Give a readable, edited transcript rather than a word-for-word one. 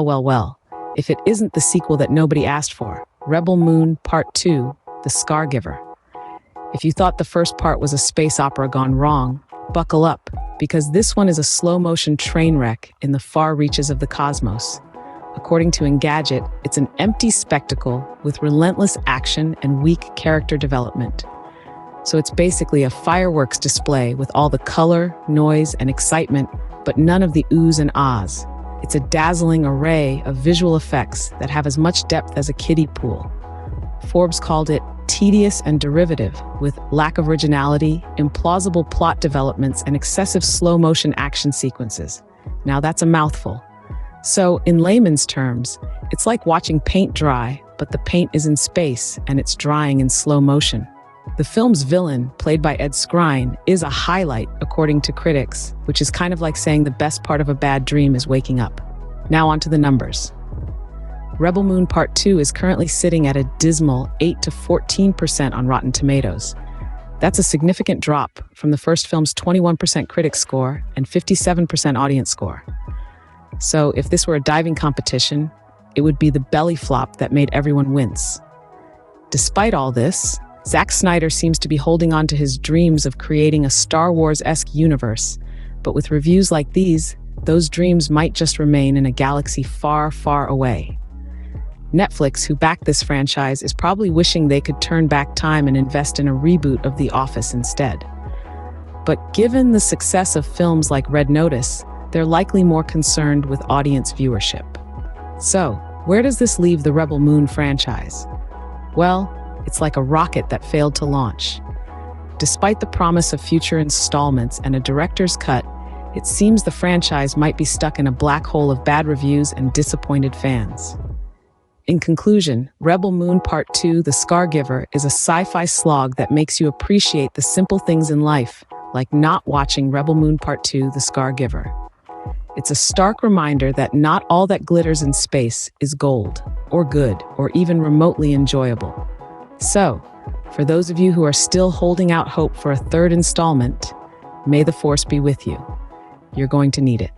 Well. If it isn't the sequel that nobody asked for, Rebel Moon Part 2, The Scargiver. If you thought the first part was a space opera gone wrong, buckle up, because this one is a slow-motion train wreck in the far reaches of the cosmos. According to Engadget, it's an empty spectacle with relentless action and weak character development. So it's basically a fireworks display with all the color, noise, and excitement, but none of the oohs and ahs. It's a dazzling array of visual effects that have as much depth as a kiddie pool. Forbes called it tedious and derivative, with lack of originality, implausible plot developments, and excessive slow-motion action sequences. Now that's a mouthful. So, in layman's terms, it's like watching paint dry, but the paint is in space and it's drying in slow motion. The film's villain, played by Ed Skrein, is a highlight, according to critics, which is kind of like saying the best part of a bad dream is waking up. Now onto the numbers. Rebel Moon Part 2 is currently sitting at a dismal 8 to 14% on Rotten Tomatoes. That's a significant drop from the first film's 21% critic score and 57% audience score. So if this were a diving competition, it would be the belly flop that made everyone wince. Despite all this, Zack Snyder seems to be holding on to his dreams of creating a Star Wars-esque universe, but with reviews like these, those dreams might just remain in a galaxy far, far away. Netflix, who backed this franchise, is probably wishing they could turn back time and invest in a reboot of The Office instead. But given the success of films like Red Notice, they're likely more concerned with audience viewership. So, where does this leave the Rebel Moon franchise? Well, it's like a rocket that failed to launch. Despite the promise of future installments and a director's cut, it seems the franchise might be stuck in a black hole of bad reviews and disappointed fans. In conclusion, Rebel Moon Part 2, The Scargiver, is a sci-fi slog that makes you appreciate the simple things in life, like not watching Rebel Moon Part 2, The Scargiver. It's a stark reminder that not all that glitters in space is gold, or good, or even remotely enjoyable. So, for those of you who are still holding out hope for a third installment, may the Force be with you. You're going to need it.